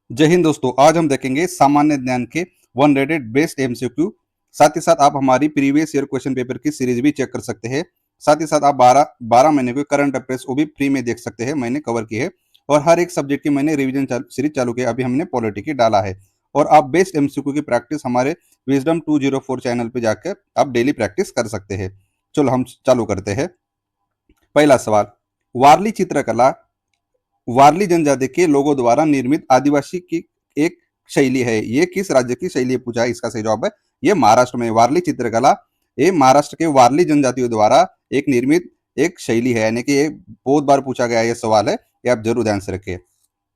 जय हिंद दोस्तों। आज हम देखेंगे सामान्य ज्ञान के 100 बेस्ट एमसीक्यू। साथ ही साथ आप हमारी प्रीवियस ईयर क्वेश्चन पेपर की सीरीज भी चेक कर सकते हैं। साथ ही साथ आप 12 महीने के करंट अफेयर्स वो भी फ्री में देख सकते हैं। मैंने कवर की है और हर एक सब्जेक्ट की मैंने रिवीजन सीरीज चालू की है। अभी हमने पॉलिटी की डाला है और आप बेस्ट एमसीक्यू की प्रैक्टिस हमारे विजडम 204 चैनल पे जाकर आप डेली प्रैक्टिस कर सकते हैं। चलो हम चालू करते हैं। पहला सवाल, वारली चित्रकला वारली जनजाति के लोगों द्वारा निर्मित आदिवासी की एक शैली है। ये किस राज्य की शैली है पूछा है। इसका सही जवाब है ये महाराष्ट्र में वारली चित्रकला। ये महाराष्ट्र के वारली जनजातियों द्वारा एक निर्मित एक शैली है, यानी कि ये बहुत बार पूछा गया ये सवाल है, ये आप जरूर ध्यान से रखिए।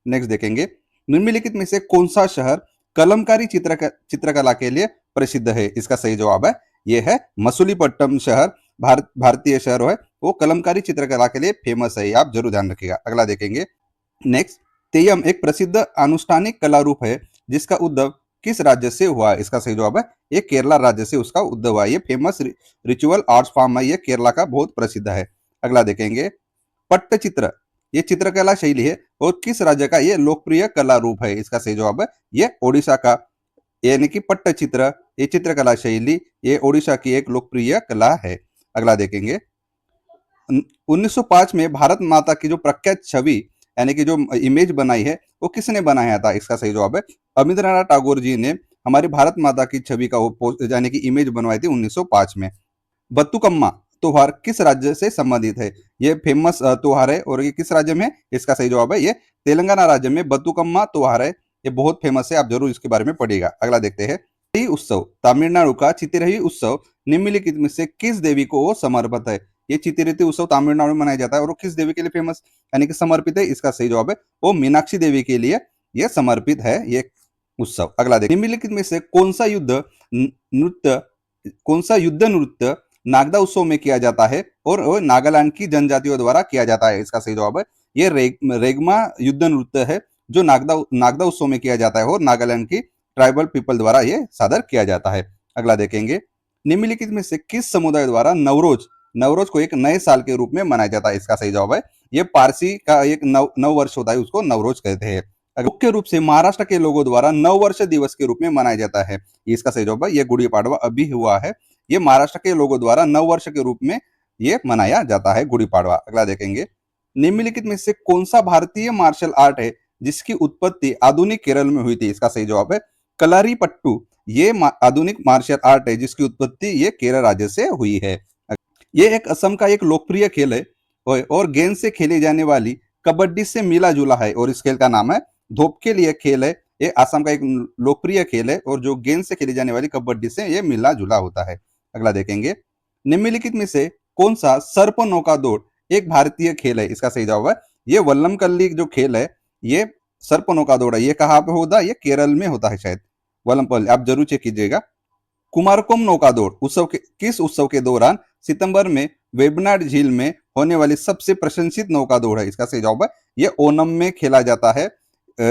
नेक्स्ट देखेंगे, निम्नलिखित में से कौन सा शहर कलमकारी चित्रकला के लिए प्रसिद्ध है। इसका सही जवाब है ये है मसूलीपट्टनम शहर। भारतीय शहर है वो कलमकारी चित्रकला के लिए फेमस है, ये आप जरूर ध्यान रखिएगा। अगला देखेंगे, नेक्स्ट, तेयम एक प्रसिद्ध अनुष्ठानिक कला रूप है जिसका उद्भव किस राज्य से हुआ। इसका सही जवाब है ये केरला राज्य से उसका उद्भव हुआ। ये फेमस रिचुअल आर्ट्स फॉर्म है, ये केरला का बहुत प्रसिद्ध है। अगला देखेंगे, पट्टचित्र ये चित्रकला शैली है और किस राज्य का ये लोकप्रिय कला रूप है। इसका सही जवाब है ये ओडिशा का, यानी कि पट्टचित्र ये चित्रकला शैली ये ओडिशा की एक लोकप्रिय कला है। अगला देखेंगे, 1905 में भारत माता की जो प्रख्यात छवि यानी कि जो इमेज बनाई है वो किसने बनाया था। इसका सही जवाब है रविंद्रनाथ टैगोर जी ने हमारी भारत माता की छवि का यानी कि इमेज बनवाई थी 1905 में। बत्तुकम्मा त्योहार किस राज्य से संबंधित है। ये फेमस त्योहार है और ये किस राज्य में है? इसका सही जवाब है ये तेलंगाना राज्य में बत्तुकम्मा त्योहार है। ये बहुत फेमस है, आप जरूर इसके बारे में पढ़िएगा। अगला देखते हैं, चितिरही उत्सव तमिलनाडु का चितिरही उत्सव निम्नलिखित में से किस देवी को समर्पित है। ये चितिरही उत्सव तमिलनाडु में मनाया जाता है और वो किस देवी के लिए फेमस यानी कि समर्पित है। इसका सही जवाब है वो मीनाक्षी देवी के लिए ये समर्पित है ये उत्सव। अगला देखिए, निम्नलिखित में से कौन सा युद्ध नृत्य नागदा उत्सव में किया जाता है और वो नागालैंड की जनजातियों द्वारा किया जाता है। इसका सही जवाब है ये रेगमा युद्ध नृत्य है जो नागदा उत्सव में किया जाता है और नागालैंड की ट्राइबल पीपल द्वारा ये सादर किया जाता है। अगला देखेंगे, निम्नलिखित में से किस समुदाय द्वारा नवरोज नवरोज को एक नए साल के रूप में मनाया जाता है। इसका सही जवाब है ये पारसी का एक नव वर्ष होता है, उसको नवरोज कहते हैं। मुख्य रूप से महाराष्ट्र के लोगों द्वारा नव वर्ष दिवस के रूप में मनाया जाता है। इसका सही जवाब है ये गुड़ी पाड़वा अभी हुआ है। ये महाराष्ट्र के लोगों द्वारा नव वर्ष के रूप में ये मनाया जाता है गुड़ी पाड़वा। अगला देखेंगे, निम्नलिखित में से कौन सा भारतीय मार्शल आर्ट है जिसकी उत्पत्ति आधुनिक केरल में हुई थी। इसका सही जवाब है कलारीपट्टू। ये आधुनिक मार्शल आर्ट है जिसकी उत्पत्ति ये केरल राज्य से हुई है। ये एक असम का एक लोकप्रिय खेल है और गेंद से खेली जाने वाली कबड्डी से मिला जुला है और इस खेल का नाम है धोप के लिए खेल है। ये असम का एक लोकप्रिय खेल है और जो गेंद से खेली जाने वाली कबड्डी से ये मिला जुला होता है। अगला देखेंगे, निम्नलिखित में से कौन सा सर्प नौका दौड़ एक भारतीय खेल है। इसका सही जवाब है ये वल्लमकल्ली जो खेल है ये सर्प नौका दौड़ है। ये कहाँ पे होता है, ये केरल में होता है शायद, वल्लमकल्ली, आप जरूर चेक कीजिएगा। कुमारकोम नौका दौड़ उत्सव के किस उत्सव के दौरान सितंबर में वेबनाड झील में होने वाली सबसे प्रशंसित नौका दौड़ है। इसका सही जवाब है ये ओनम में खेला जाता है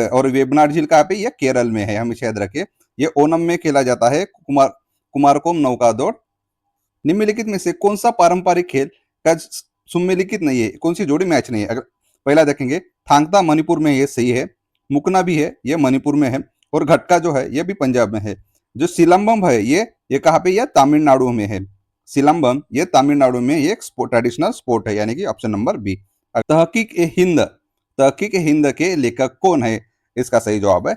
और वेबनाड झील कहाँ पे ये केरल में है, हमेशा याद रखिए। ये ओनम में खेला जाता है कुमारकोम नौका दौड़। निम्नलिखित में से कौन सा पारंपरिक खेल का सुमेलिखित नहीं है, कौन सी जोड़ी मैच नहीं है। अगर पहला देखेंगे, थांगता मणिपुर में ये सही है, मुकना भी है ये मणिपुर में है और घटका जो है ये भी पंजाब में है। जो सिलंबम है ये कहाँ पे, ये तमिलनाडु में है। सिलंबम ये तमिलनाडु में ये ट्रेडिशनल स्पोर्ट है, यानी कि ऑप्शन नंबर बी। तहकीक ए हिंद के लेखक कौन है। इसका सही जवाब है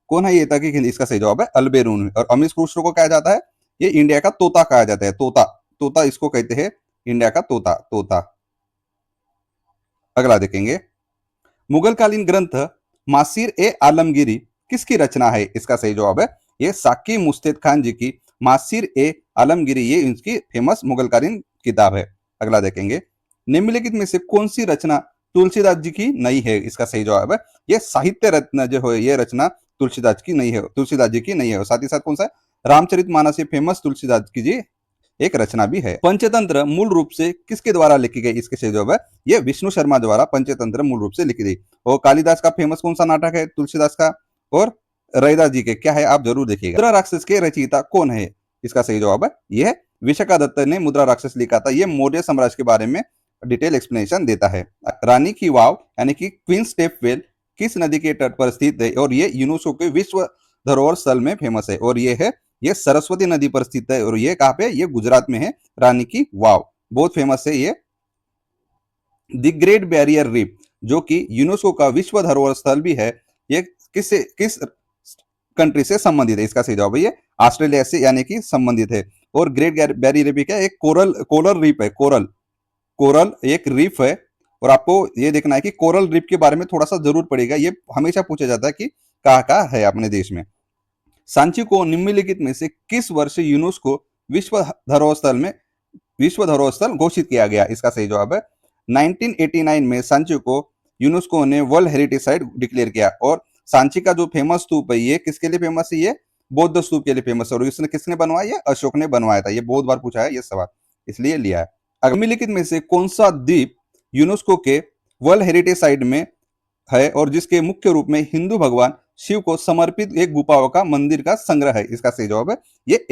कौन है ये तहकीक हिंद, इसका सही जवाब है अल्बेरून। और अमीश खुसरो को कहा जाता है ये इंडिया का तोता कहा जाता है। तोता तोता इसको कहते हैं, इंडिया का तोता तोता। अगला देखेंगे, मुगलकालीन ग्रंथ मासिर ए आलमगीरी किसकी रचना है। इसका सही जवाब है ये साकी मुस्तैद खान जी की मासिर ए आलमगीरी, ये इनकी फेमस मुगलकालीन किताब है। अगला देखेंगे, निम्नलिखित में से कौन सी रचना तुलसीदास जी की नहीं है। इसका सही जवाब है ये साहित्य रत्न जो है ये रचना तुलसीदास की नहीं है, तुलसीदास जी की नहीं है। और साथ ही साथ कौन सा रामचरितमानस ये फेमस तुलसीदास की जी एक रचना भी है। पंचतंत्र मूल रूप से किसके द्वारा लिखी गई। इसके सही जवाब है ये विष्णु शर्मा द्वारा पंचतंत्र मूल रूप से लिखी गई। और कालिदास का फेमस कौन सा नाटक है तुलसीदास का, और रैदास जी के क्या है आप जरूर देखिएगा। मुद्रा राक्षस के रचयिता कौन है। इसका सही जवाब है यह विशाखादत्त ने मुद्रा राक्षस लिखा था। ये मौर्य साम्राज्य के बारे में डिटेल एक्सप्लेनेशन देता है। रानी की वाव यानी कि क्वीन स्टेपवेल किस नदी के तट पर स्थित है और ये यूनेस्को के विश्व धरोहर स्थल में फेमस है और ये सरस्वती नदी पर स्थित है और ये कहाँ पे, ये गुजरात में है, रानी की वाव, बहुत फेमस है ये। द ग्रेट बैरियर रीफ जो कि यूनेस्को का विश्व धरोहर स्थल भी है, ये किस कंट्री से संबंधित है? इसका सही जवाब है ये ऑस्ट्रेलिया से यानी कि संबंधित है। और ग्रेट बैरियर रीफ क्या है? एक कोरल रीफ है, कोरल एक रीफ है। और आपको ये देखना है कि कोरल रीफ के बारे में थोड़ा सा जरूर पड़ेगा, ये हमेशा पूछा जाता है कि कहाँ है अपने देश में। सांची को निम्नलिखित में से किस वर्ष यूनेस्को विश्व धरोहर स्थल में विश्व धरोहर स्थल घोषित किया गया? इसका सही जवाब है 1989 में सांची को यूनेस्को ने वर्ल्ड हेरिटेज साइट डिक्लेयर किया। और सांची का जो फेमस स्तूप है ये किसके लिए फेमस है? ये बौद्ध स्तूप के लिए फेमस है। और इसने किसने बनवाया? अशोक ने बनवाया था। ये बहुत बार पूछा है ये सवाल, इसलिए लिया है। निम्नलिखित में से कौन सा द्वीप यूनेस्को के वर्ल्ड हेरिटेज साइट में है और जिसके मुख्य रूप में हिंदू भगवान शिव को समर्पित एक गुफाओं का मंदिर का संग्रह है? इसका सही जवाब है ये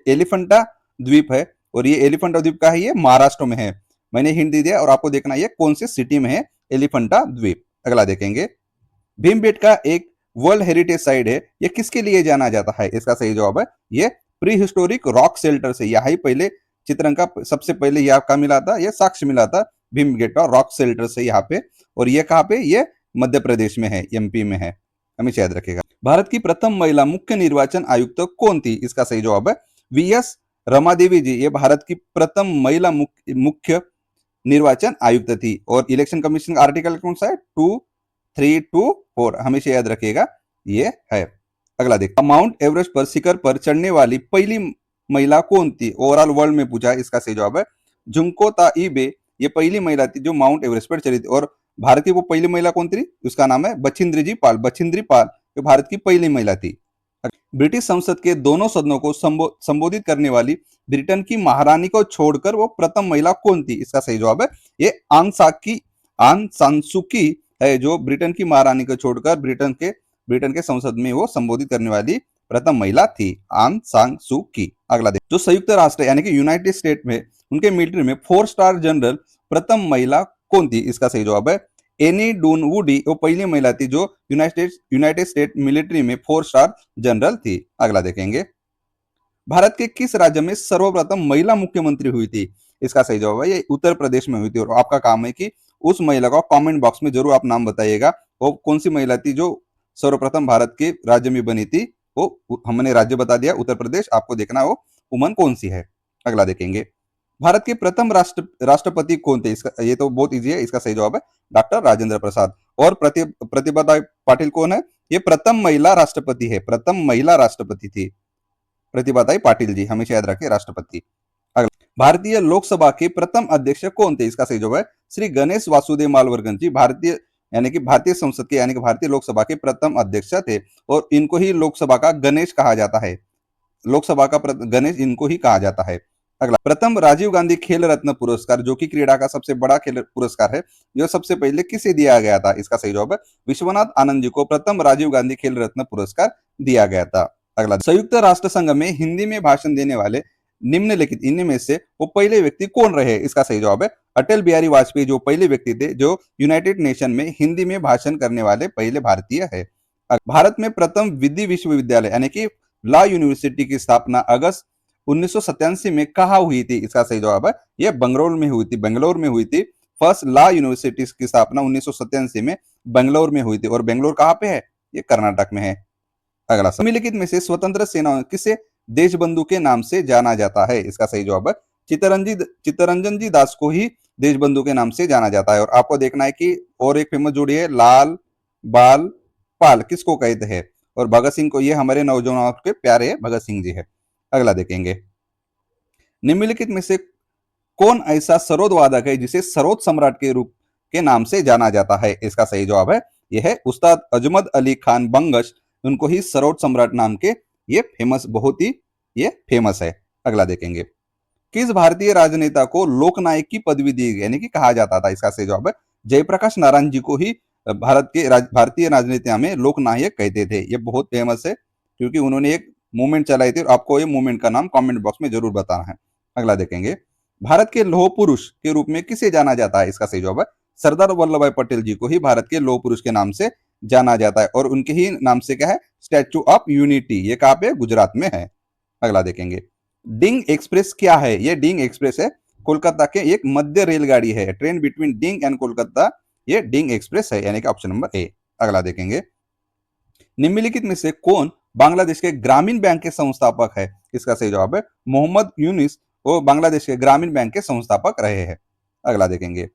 एलिफेंटा द्वीप है। और ये एलिफेंटा द्वीप का है, ये महाराष्ट्र में है। मैंने हिंट दे दिया और आपको देखना है कौन से सिटी में है एलिफेंटा द्वीप। अगला देखेंगे, भीमबेटका एक वर्ल्ड हेरिटेज साइट है, ये किसके लिए जाना जाता है? इसका सही जवाब है ये प्री हिस्टोरिक रॉक शेल्टर से। यही पहले चित्रण का सबसे पहले ये आपका मिला था, ये साक्ष्य मिला था भीमबेटका रॉक शेल्टर से यहाँ पे। और ये कहाँ पे? ये मध्य प्रदेश में है, एमपी में है, हमेशा याद रखेगा। भारत की प्रथम महिला मुख्य निर्वाचन आयुक्त कौन थी? इसका सही जवाब है वीएस रमादेवी जी। ये भारत की प्रथम महिला मुख्य निर्वाचन आयुक्त थी। और इलेक्शन कमीशन का आर्टिकल कौन सा है? 2324, हमेशा याद रखिएगा ये है। अगला देखो, माउंट एवरेस्ट पर शिखर पर चढ़ने वाली पहली महिला कौन थी? ओवरऑल वर्ल्ड में पूछा है, इसका सही जवाब है जुंको ताइबे। ये पहली महिला थी जो माउंट एवरेस्ट पर चढ़ी थी। और भारत की वो पहली महिला कौन थी? उसका नाम है बछिंद्री पाल। बछिंद्री पाल जो भारत की पहली महिला थी। ब्रिटिश संसद के दोनों सदनों को संबोधित करने वाली ब्रिटेन की महारानी को छोड़कर वो प्रथम महिला कौन थी? इसका सही जवाब है ये आंग सान सू की है, जो ब्रिटेन की महारानी को छोड़कर ब्रिटेन के संसद में वो संबोधित करने वाली प्रथम महिला थी, आंग सान सू की। अगला देख, जो संयुक्त राष्ट्र यानी कि यूनाइटेड स्टेट में उनके मिलिट्री में 4 स्टार जनरल प्रथम महिला कौन थी? इसका सही जवाब है एनी डूनवुडी। वो पहली महिला थी जो यूनाइटेड स्टेट मिलिट्री में 4 स्टार जनरल थी। अगला देखेंगे, भारत के किस राज्य में सर्वप्रथम महिला मुख्यमंत्री हुई थी? इसका सही जवाब है ये उत्तर प्रदेश में हुई थी। और आपका काम है कि उस महिला को कमेंट बॉक्स में जरूर आप नाम बताइएगा, वो कौन सी महिला थी जो सर्वप्रथम भारत के राज्य में बनी थी। वो हमने राज्य बता दिया उत्तर प्रदेश, आपको देखना वो वुमन कौन सी है। अगला देखेंगे, भारत के प्रथम राष्ट्रपति कौन थे? इसका ये तो बहुत इजी है, इसका सही जवाब है डॉक्टर राजेंद्र प्रसाद। और प्रतिभा पाटिल कौन है? ये प्रथम महिला राष्ट्रपति है, प्रथम महिला राष्ट्रपति थी प्रतिभाताई पाटिल जी, हमेशा याद रखिए राष्ट्रपति। भारतीय लोकसभा के प्रथम अध्यक्ष कौन थे? इसका सही जवाब है श्री गणेश वासुदेव मालवर्गन जी। भारतीय संसद के यानी कि भारतीय लोकसभा के प्रथम अध्यक्ष थे। और इनको ही लोकसभा का गणेश कहा जाता है, लोकसभा का गणेश इनको ही कहा जाता है। अगला, प्रथम राजीव गांधी खेल रत्न पुरस्कार जो कि क्रीड़ा का सबसे बड़ा खेल पुरस्कार है, यह सबसे पहले किसे दिया गया था? इसका सही जवाब है विश्वनाथ आनंद जी को प्रथम राजीव गांधी खेल रत्न पुरस्कार दिया गया था। अगला, संयुक्त राष्ट्र संघ में हिंदी में भाषण देने वाले निम्नलिखित इनमें में से वो पहले व्यक्ति कौन रहे? इसका सही जवाब है अटल बिहारी वाजपेयी, जो पहले व्यक्ति थे जो यूनाइटेड नेशन में हिंदी में भाषण करने वाले पहले भारतीय है। भारत में प्रथम विधि विश्वविद्यालय यानी कि लॉ यूनिवर्सिटी की स्थापना अगस्त 1987 में कहाँ हुई थी? इसका सही जवाब है ये बेंगलोर में हुई थी। फर्स्ट लॉ यूनिवर्सिटी की स्थापना 1987 में बेंगलोर में हुई थी। और बेंगलोर कहाँ पे है? ये कर्नाटक में है। अगला, निम्नलिखित में से स्वतंत्र सेना किसे देशबंधु के नाम से जाना जाता है? इसका सही जवाब है चित्तरंजन जी दास को ही देशबंधु के नाम से जाना जाता है। और आपको देखना है कि और एक फेमस जोड़ी है लाल बाल पाल, किसको कहते हैं? और भगत सिंह को, ये हमारे नौजवानों के प्यारे भगत सिंह जी है। अगला देखेंगे, निम्नलिखित में से कौन ऐसा सरोद वादक है जिसे सरोद सम्राट के रूप के नाम से जाना जाता है? इसका सही जवाब है यह है उस्ताद अजमत अली खान बंगश, उनको ही सरोद सम्राट नाम के ये बहुत ही ये फेमस है। अगला देखेंगे, किस भारतीय राजनेता को लोकनायक की पदवी दी गई यानी कि कहा जाता था? इसका सही जवाब है जयप्रकाश नारायण जी को ही भारतीय राजनीति में लोकनायक कहते थे। ये बहुत फेमस है क्योंकि उन्होंने एक मूवमेंट चलाई थी। और आपको ये मूवमेंट का नाम कमेंट बॉक्स में जरूर बताना है। अगला देखेंगे, भारत के लौह पुरुष के रूप में किसे जाना जाता है? इसका सही जवाब है सरदार वल्लभ भाई पटेल जी को ही भारत के लौह पुरुष के नाम से जाना जाता है और उनके ही नाम से क्या है, स्टैचू ऑफ यूनिटी, ये कहाँ पे, गुजरात में है। अगला देखेंगे, डिंग एक्सप्रेस क्या है? ये डिंग एक्सप्रेस है, कोलकाता के एक मध्य रेलगाड़ी है, train between ding and Kolkata, ये डिंग एक्सप्रेस है, यानी कि ऑप्शन नंबर ए। अगला देखेंगे, निम्नलिखित में से कौन बांग्लादेश के ग्रामीण बैंक के संस्थापक है? इसका सही जवाब है मोहम्मद यूनिस, वो बांग्लादेश के ग्रामीण बैंक के संस्थापक रहे हैं। अगला देखेंगे,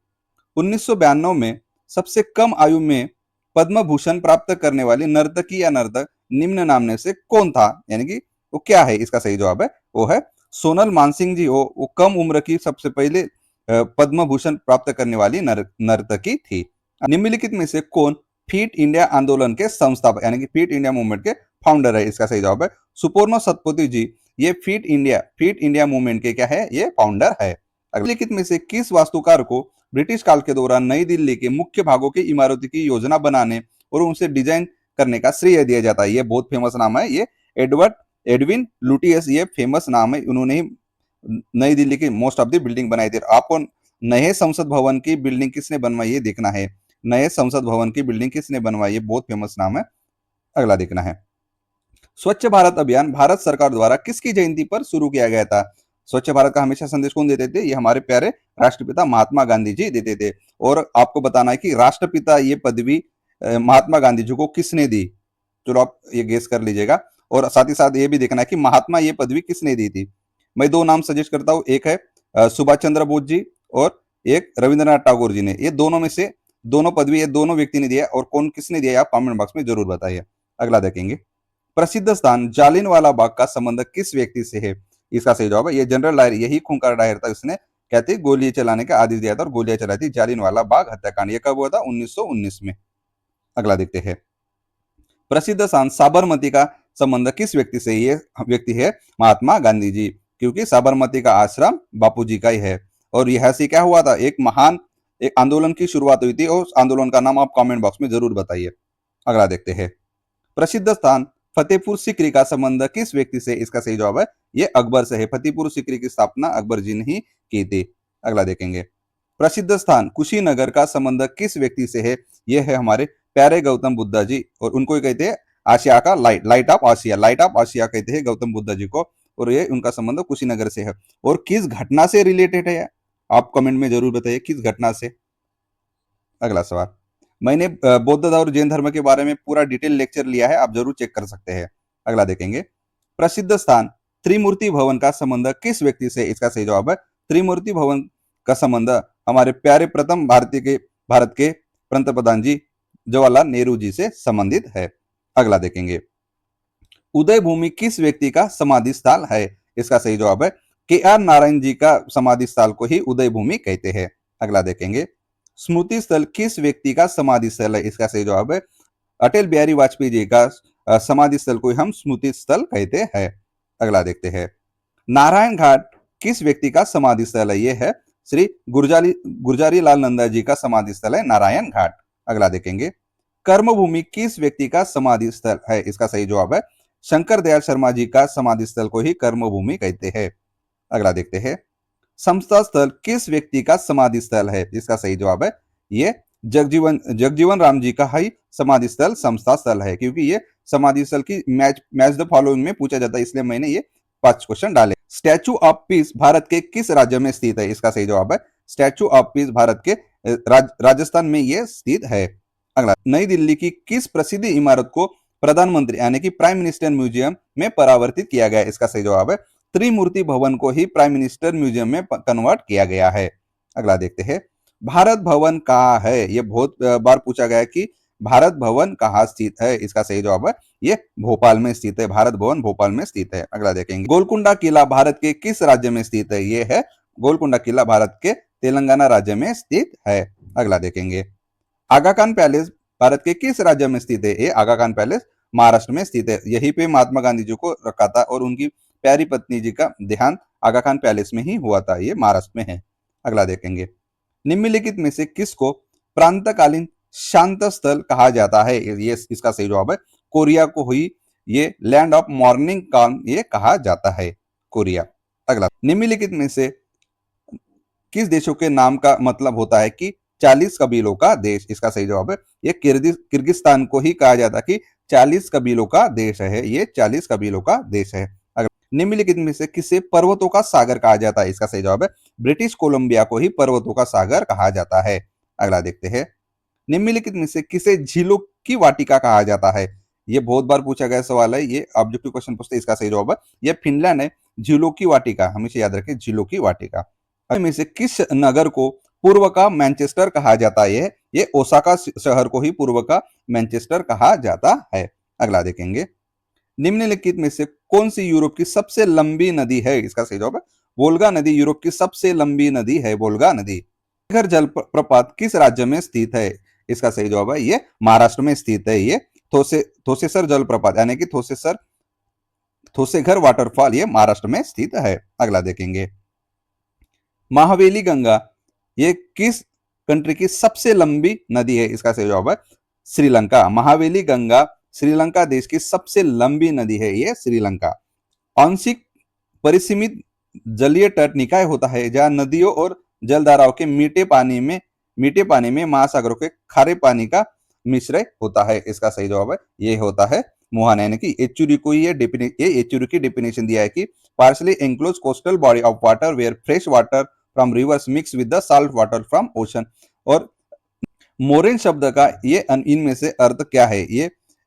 1992 में सबसे कम आयु में पद्म भूषण प्राप्त करने वाली नर्तकी या नर्तक निम्न नाम में से कौन था? यानी कि वो क्या है? इसका सही जवाब है वो है सोनल मानसिंह जी। वो कम उम्र की सबसे पहले पद्म भूषण प्राप्त करने वाली नर्तकी थी। निम्नलिखित में से कौन फिट इंडिया आंदोलन के संस्थापक यानी कि फिट इंडिया मूवमेंट के फाउंडर है? इसका सही जवाब है सुपोर्णो सतपथी जी। ये फिट इंडिया मूवमेंट के क्या है, ये फाउंडर है। निम्नलिखित में से किस वास्तुकार को ब्रिटिश काल के दौरान नई दिल्ली के मुख्य भागों की इमारतों की योजना बनाने और उनसे डिजाइन करने का श्रेय दिया जाता है? ये बहुत फेमस नाम है, ये एडविन लुटियस, ये फेमस नाम है। उन्होंने ही नई दिल्ली की मोस्ट ऑफ द बिल्डिंग बनाई थी। आपको नए संसद भवन की बिल्डिंग किसने बनवाई ये देखना है, नए संसद भवन की बिल्डिंग किसने बनवाई, ये बहुत फेमस नाम है। अगला देखना है, स्वच्छ भारत अभियान भारत सरकार द्वारा किसकी जयंती पर शुरू किया गया था? स्वच्छ भारत का हमेशा संदेश कौन देते थे? ये हमारे प्यारे राष्ट्रपिता महात्मा गांधी जी देते थे। और आपको बताना है कि राष्ट्रपिता ये पदवी महात्मा गांधी जी को किसने दी? चलो आप ये गेस कर लीजिएगा। और साथ ही साथ ये भी देखना है कि महात्मा ये पदवी किसने दी थी। मैं दो नाम सजेस्ट करता हूँ, एक है सुभाष चंद्र बोस जी और एक रविंद्रनाथ टैगोर जी ने। ये दोनों में से दोनों पदवी ये दोनों व्यक्ति ने दिया, और कौन किसने दिया आप कमेंट बॉक्स में जरूर बताइए। अगला देखेंगे, प्रसिद्ध स्थान जालियनवाला बाग का संबंध किस व्यक्ति से है? इसका सही जवाब है ये जनरल डायर, यही खूंखार डायर था, इसने कहते गोली चलाने का आदेश दिया था और गोलियां चलाई थी जालियनवाला बाग हत्याकांड। ये कब हुआ था? 1919 में। अगला देखते हैं, प्रसिद्ध स्थान साबरमती का संबंध किस व्यक्ति से? ये व्यक्ति है महात्मा गांधी जी, क्योंकि साबरमती का आश्रम बापू जी का ही है। और यह से क्या हुआ था, एक महान एक आंदोलन की शुरुआत हुई थी, और उस आंदोलन का नाम आप कमेंट बॉक्स में जरूर बताइए। अगला देखते हैं, प्रसिद्ध स्थान फतेहपुर सीकरी का संबंध किस व्यक्ति से? इसका सही जवाब है ये अकबर से है। फतेहपुर सीकरी की स्थापना अकबर जी ने ही की थी। अगला देखेंगे, प्रसिद्ध स्थान कुशीनगर का संबंध किस व्यक्ति से है? ये है हमारे प्यारे गौतम बुद्धा जी, और उनको कहते हैं आसिया का light of Asia, light of Asia कहते हैं गौतम बुद्धा जी को। और ये उनका संबंध कुशीनगर से है। और किस घटना से रिलेटेड है आप कमेंट में जरूर बताइए, किस घटना से। अगला सवाल, मैंने बौद्ध धर्म और जैन धर्म के बारे में पूरा डिटेल लेक्चर लिया है, आप जरूर चेक कर सकते हैं। अगला देखेंगे, प्रसिद्ध स्थान त्रिमूर्ति भवन का संबंध किस व्यक्ति से? इसका सही जवाब है त्रिमूर्ति भवन का संबंध हमारे प्यारे प्रथम भारत के पंतप्रधान जी जवाहरलाल नेहरू जी से संबंधित है। अगला देखेंगे, उदय भूमि किस व्यक्ति का समाधि स्थल है? इसका सही जवाब है के आर नारायण जी का समाधि स्थल को ही उदय भूमि कहते हैं। अगला देखेंगे, स्मृति स्थल किस व्यक्ति का समाधि स्थल है? इसका सही जवाब है अटल बिहारी वाजपेयी जी का समाधि स्थल को हम स्मृति स्थल कहते हैं। अगला देखते हैं, नारायण घाट किस व्यक्ति का समाधि स्थल है? यह है श्री गुरजारी लाल नंदा जी का समाधि स्थल है नारायण घाट। अगला देखेंगे, कर्मभूमि किस व्यक्ति का समाधि स्थल है? इसका सही जवाब है शंकर दयाल शर्मा जी का समाधि स्थल को ही कर्मभूमि कहते हैं। अगला देखते हैं, समता स्थल किस व्यक्ति का समाधि स्थल है? इसका सही जवाब है ये जगजीवन राम जी का ही समाधि स्थल समता स्थल है, क्योंकि ये समाधि स्थल की मैच द फॉलोइंग में पूछा जाता है, इसलिए मैंने ये 5 क्वेश्चन डाले। स्टैचू ऑफ पीस भारत के किस राज्य में स्थित है? इसका सही जवाब है स्टैचू ऑफ पीस भारत के राजस्थान में ये स्थित है। अगला, नई दिल्ली की किस प्रसिद्ध इमारत को प्रधानमंत्री यानी कि प्राइम मिनिस्टर म्यूजियम में परावर्तित किया गया? इसका सही जवाब है त्रिमूर्ति भवन को ही प्राइम मिनिस्टर म्यूजियम में कन्वर्ट किया गया है। अगला देखते हैं, भारत भवन कहाँ है? ये बहुत बार पूछा गया है कि भारत भवन कहाँ स्थित है? इसका सही जवाब है ये भोपाल में स्थित है, भारत भवन भोपाल में स्थित है। अगला देखेंगे, गोलकुंडा किला भारत के किस राज्य में स्थित है? ये है गोलकुंडा किला भारत के तेलंगाना राज्य में स्थित है। अगला देखेंगे, आगा खान पैलेस भारत के किस राज्य में स्थित है? ये आगा खान पैलेस महाराष्ट्र में स्थित है। यहीं पे महात्मा गांधी जी को रखा था, और उनकी प्यारी पत्नी जी का देहांत आगा खान पैलेस में ही हुआ था, ये महाराष्ट्र में है। अगला देखेंगे, निम्नलिखित में से किसको प्रांतकालीन शांत स्थल कहा जाता है? ये इसका सही जवाब है कोरिया को ही ये लैंड ऑफ मॉर्निंग काम ये कहा जाता है, कोरिया। अगला, निम्नलिखित में से किस देशों के नाम का मतलब होता है कि 40 कबीलों का देश। इसका सही जवाब है ये किर्गिस्तान को ही कहा जाता कि 40 कबीलों का देश है, ये 40 कबीलों का देश है। निम्नलिखित में से किसे पर्वतों का सागर कहा जाता है? इसका सही जवाब है ब्रिटिश कोलंबिया को ही पर्वतों का सागर कहा जाता है। अगला देखते हैं, निम्नलिखित में से किसे झीलों की वाटिका कहा जाता है? ये बहुत बार पूछा गया सवाल है, ये ऑब्जेक्टिव क्वेश्चन पूछते हैं। इसका सही जवाब है ये फिनलैंड है, झीलों की वाटिका, हमेशा याद रखें झीलों की वाटिका। में से किस नगर को पूर्व का मैनचेस्टर कहा जाता है? ये ओसाका शहर को ही पूर्व का मैनचेस्टर कहा जाता है। अगला देखेंगे, निम्नलिखित में से कौन सी यूरोप की सबसे लंबी नदी है? इसका सही जवाब है वोल्गा नदी यूरोप की सबसे लंबी नदी है, वोल्गा नदी। घर जलप्रपात किस राज्य में स्थित है? इसका सही जवाब है ये महाराष्ट्र में स्थित है, ये थोसेसर जलप्रपात यानी कि थोसेघर वाटरफॉल ये महाराष्ट्र में स्थित है। अगला देखेंगे, महावेली गंगा ये किस कंट्री की सबसे लंबी नदी है? इसका सही जवाब है श्रीलंका। महावेली गंगा श्रीलंका देश की सबसे लंबी नदी है, ये श्रीलंका। आंशिक परिसीमित जलीय तट निकाय होता है जहां नदियों और जलधाराओं के मीठे पानी में महासागरों के खारे पानी का मिश्रण होता है। इसका सही जवाब है ये होता है मुहाना, यानी कि एचयूरी को ये एचयूरी की डेफिनेशन दिया है कि partially enclose coastal body of water where fresh water from rivers mix with the salt water from ocean. और मोरेन शब्द का ये इनमें से अर्थ क्या है?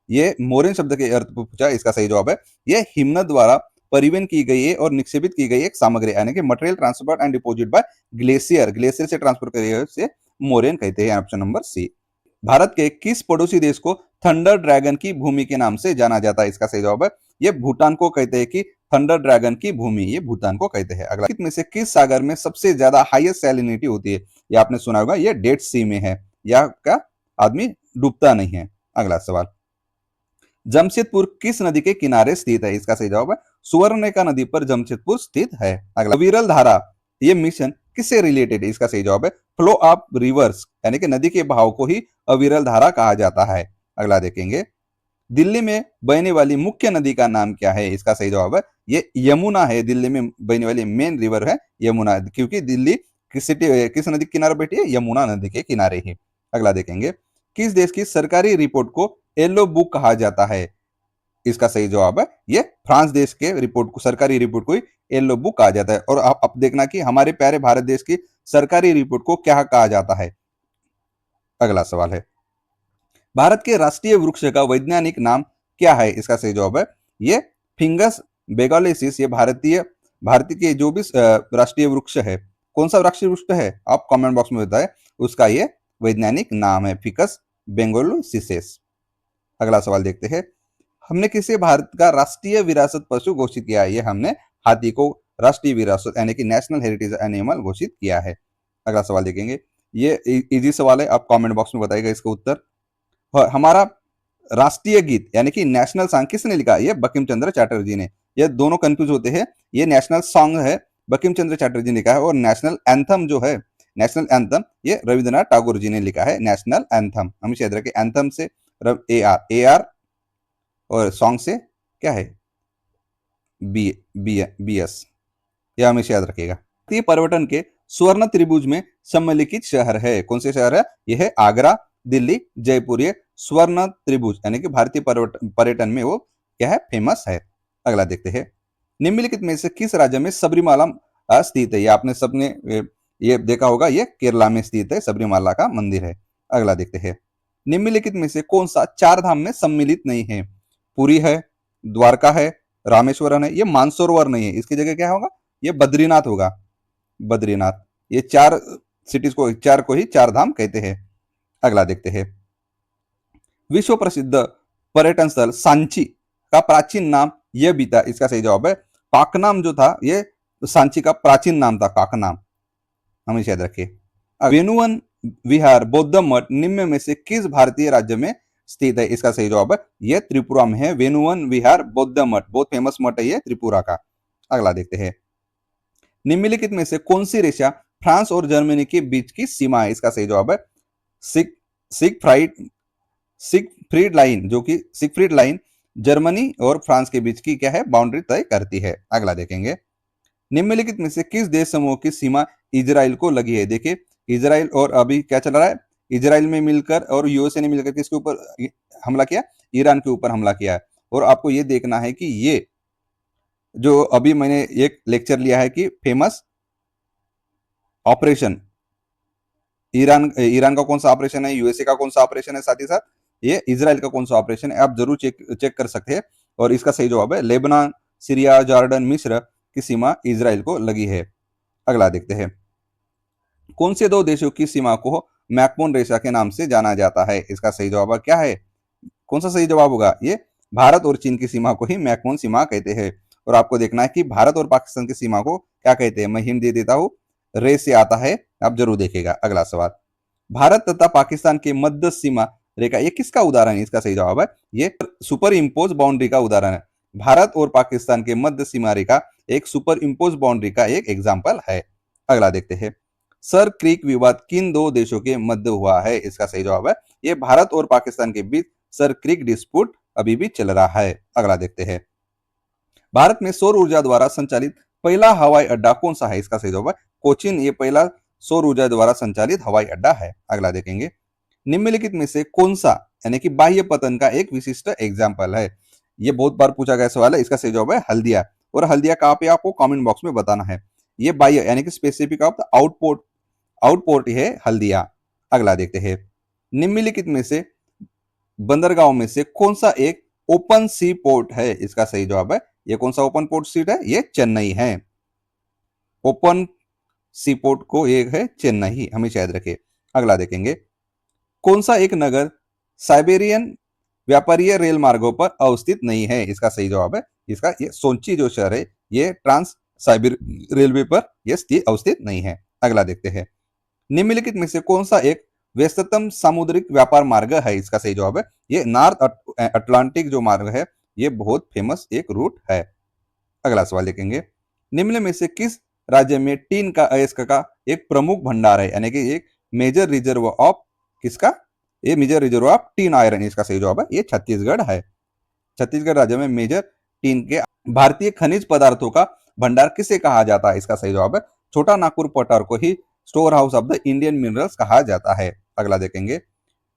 ये मोरेन शब्द के अर्थ पूछा। इसका सही जवाब है ये हिमनद द्वारा परिवहन की गई है और निक्षेपित की गई एक सामग्री, यानी कि material transfer and deposit by glacier से ट्रांसफर करी से मोरेन कहते हैं। Option number C. भारत के किस पड़ोसी देश को थंडर ड्रैगन की भूमि के नाम से जाना जाता है? इसका सही जवाब है ये भूटान को कहते हैं कि थंडर ड्रैगन की भूमि, ये भूटान को कहते हैं। अगला, में से किस सागर में सबसे ज्यादा हाईएस्ट सैलिनिटी होती है? ये आपने सुना होगा ये डेड सी में है, या क्या आदमी डूबता नहीं है। अगला सवाल, जमशेदपुर किस नदी के किनारे स्थित है? इसका सही जवाब है सुवर्णरेखा नदी पर जमशेदपुर स्थित है। अगला, विरल धारा ये मिशन किससे रिलेटेड है? इसका सही जवाब है फ्लो ऑफ रिवर्स, यानी कि नदी के बहाव को ही अविरल धारा कहा जाता है। अगला देखेंगे, दिल्ली में बहने वाली मुख्य नदी का नाम क्या है? इसका सही जवाब है ये यमुना है। दिल्ली में बहने वाली मेन रिवर है यमुना, क्योंकि दिल्ली किस नदी के किनारे बैठी है? यमुना नदी के किनारे ही। अगला देखेंगे, किस देश की सरकारी रिपोर्ट को येलो बुक कहा जाता है? इसका सही जवाब है ये फ्रांस देश के रिपोर्ट को, सरकारी रिपोर्ट को येलो बुक कहा जाता है। और आप देखना कि हमारे प्यारे भारत देश की सरकारी रिपोर्ट को क्या कहा जाता है। अगला सवाल है, भारत के राष्ट्रीय वृक्ष का वैज्ञानिक नाम क्या है? इसका सही जवाब है ये फिंगस बेगोलेसिस। ये भारतीय के जो भी राष्ट्रीय वृक्ष है, कौन सा राष्ट्रीय वृक्ष है आप कमेंट बॉक्स में बताएं, उसका ये वैज्ञानिक नाम है फिकस बेंगोलोसिस। अगला सवाल देखते हैं, हमने किसे भारत का राष्ट्रीय विरासत पशु घोषित किया है? ये हमने हाथी को राष्ट्रीय विरासत यानी कि नेशनल हेरिटेज एनिमल घोषित किया है। अगला सवाल देखेंगे, ये इजी सवाल है, आप कमेंट बॉक्स में बताइएगा इसका उत्तर। और हमारा राष्ट्रीय गीत यानी कि नेशनल सॉन्ग किसने लिखा? ये बंकिम चंद्र चटर्जी ने। ये दोनों कंफ्यूज होते हैं, ये नेशनल सॉन्ग है बंकिम चंद्र चटर्जी ने लिखा है, और नेशनल एंथम जो है, नेशनल एंथम ये रविंद्रनाथ टैगोर जी ने लिखा है। नेशनल एंथम हमेशा याद रखें, एंथम से ए आर और सॉन्ग से क्या है बी बी बी एस, यह हमेशा याद रखिएगा। ये पर्यटन के स्वर्ण त्रिभुज में सम्मिलित शहर है, कौन से शहर है? यह है आगरा, दिल्ली, जयपुर। ये स्वर्ण त्रिभुज यानी कि भारतीय पर्यटन में वो क्या है फेमस है। अगला देखते हैं, निम्नलिखित में से किस राज्य में सबरीमाला स्थित है? ये आपने सबने ये देखा होगा, ये केरला में स्थित है, सबरीमाला का मंदिर है। अगला देखते हैं, निम्नलिखित में से कौन सा चार धाम में सम्मिलित नहीं है? पुरी है, द्वारका है, रामेश्वरम है, ये मानसरोवर नहीं है, इसकी जगह क्या होगा? ये बद्रीनाथ होगा, बद्रीनाथ। ये चार सिटीज को ही चार धाम कहते हैं। अगला देखते हैं, विश्व प्रसिद्ध पर्यटन स्थल सांची का प्राचीन नाम यह भी था। इसका सही जवाब है काकनाम जो था, ये सांची का प्राचीन नाम था काकनाम, हमेशा याद रखिए। वेणुवन विहार बौद्ध मठ निम्न में से किस भारतीय राज्य में स्थित है? इसका सही जवाब है ये त्रिपुरा में है। वेणुवन विहार बौद्ध मठ बहुत फेमस मठ है ये त्रिपुरा का। अगला देखते हैं, निम्नलिखित में से कौन सी रेखा फ्रांस और जर्मनी के बीच की सीमा है? इसका सही जवाब है सिगफ्रीड लाइन, जो कि सिगफ्रीड लाइन जर्मनी और फ्रांस के बीच की क्या है बाउंड्री तय करती है। अगला देखेंगे, निम्नलिखित में से किस देश समूह की सीमा इजराइल को लगी है? देखिए इजराइल और अभी क्या चल रहा है, इजराइल में मिलकर और यूएसए ने मिलकर किसके ऊपर हमला किया, ईरान के ऊपर हमला किया है। और आपको ये देखना है कि ये जो अभी मैंने एक लेक्चर लिया है कि फेमस ऑपरेशन, ईरान ईरान का कौन सा ऑपरेशन है, यूएसए का कौन सा ऑपरेशन है, साथ ही साथ ये इजराइल का कौन सा ऑपरेशन है, आप जरूर चेक चेक कर सकते हैं। और इसका सही जवाब है लेबनान, सीरिया, जॉर्डन, मिस्र की सीमा इजराइल को लगी है। अगला देखते हैं, कौन से दो देशों की सीमा को मैकमोन रेखा के नाम से जाना जाता है, इसका सही जवाब क्या है, कौन सा सही जवाब होगा, ये भारत और चीन की सीमा को ही मैकमोन सीमा कहते हैं। और आपको देखना है कि भारत और पाकिस्तान की सीमा को क्या कहते हैं, मैं हिंट दे देता हूं, रे से आता है, आप जरूर देखेगा। अगला सवाल, भारत तथा पाकिस्तान के मध्य सीमा रेखा ये किसका उदाहरण है, इसका सही जवाब है ये सुपर इम्पोज बाउंड्री का उदाहरण है। भारत और पाकिस्तान के मध्य सीमा रेखा एक सुपर इम्पोज बाउंड्री का एक एग्जाम्पल है। अगला देखते हैं, सर क्रीक विवाद किन दो देशों के मध्य हुआ है, इसका सही जवाब है ये भारत और पाकिस्तान के बीच सर क्रीक डिस्प्यूट अभी भी चल रहा है। अगला देखते हैं, भारत में सौर ऊर्जा द्वारा संचालित पहला हवाई अड्डा कौन सा है, इसका सही जवाब है कोचिन, ये पहला सौर ऊर्जा द्वारा संचालित हवाई अड्डा है। अगला देखेंगे, निम्नलिखित में से कौन सा यानी कि बाह्य पतन का एक विशिष्ट एग्जाम्पल है, ये बहुत बार पूछा गया सवाल है, इसका सही जवाब है हल्दिया। और हल्दिया कहाँ पे आपको कमेंट बॉक्स में बताना है, ये बाह्य यानी कि specific of the outport, outport है हल्दिया। अगला देखते हैं, निम्नलिखित में से बंदरगांव में से कौन सा एक ओपन सी पोर्ट है, इसका सही जवाब है ये कौन सा ओपन पोर्ट सीट है, ये चेन्नई है। ओपन सी पोर्ट को एक है चेन्नई, हमेशा याद रखिए। अगला देखेंगे, कौन सा एक नगर साइबेरियन व्यापारीय रेल मार्गों पर अवस्थित नहीं है, इसका सही जवाब है इसका ये सोंची जो शहर है ये ट्रांस साइबर रेलवे पर ये अवस्थित नहीं है। अगला देखते हैं, निम्नलिखित में से कौन सा एक व्यस्ततम सामुद्रिक व्यापार मार्ग है, इसका सही जवाब है ये नॉर्थ अटलांटिक जो मार्ग है, ये बहुत फेमस एक रूट है। अगला सवाल देखेंगे, निम्न में से किस राज्य में टीन का अयस्क का एक प्रमुख भंडार है, यानी कि एक मेजर रिजर्व ऑफ किसका, ये major reserve of tin iron, इसका सही जवाब है ये छत्तीसगढ़ है। छत्तीसगढ़ राज्य में मेजर टीन के भारतीय खनिज पदार्थों का भंडार किसे कहा जाता है, इसका सही जवाब है छोटा नागपुर पठार को ही store house of the Indian minerals कहा जाता है। अगला देखेंगे,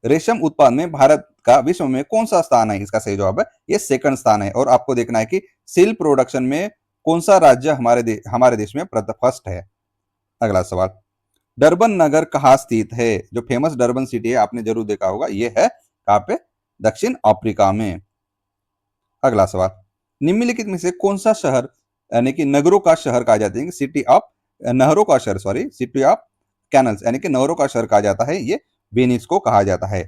रेशम उत्पादन में भारत का विश्व में कौन सा स्थान है, इसका सही जवाब है ये सेकंड स्थान है। और आपको देखना है कि सिल्क प्रोडक्शन में कौन सा राज्य हमारे देश में फर्स्ट है। अगला सवाल, डरबन नगर कहाँ स्थित है, जो फेमस डरबन सिटी है आपने जरूर देखा होगा, ये है कहाँ पे, दक्षिण अफ्रीका में। अगला सवाल, निम्नलिखित में से कौन सा शहर यानी कि नगरों का शहर कहा जाता है, सिटी ऑफ नहरों का शहर, सॉरी सिटी ऑफ कैनल्स यानी कि नहरों का शहर कहा जाता है, ये वेनिस को कहा जाता है।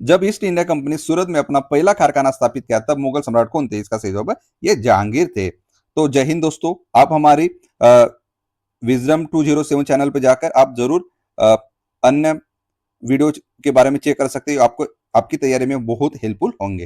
जब ईस्ट इंडिया कंपनी सूरत में अपना पहला कारखाना स्थापित किया तब मुगल सम्राट कौन थे, इसका सही जवाब है ये जहांगीर थे। तो जय हिंद दोस्तों, आप हमारी विजडम 207 चैनल पर जाकर आप जरूर अन्य वीडियो के बारे में चेक कर सकते हो, आपको आपकी तैयारी में बहुत हेल्पफुल होंगे।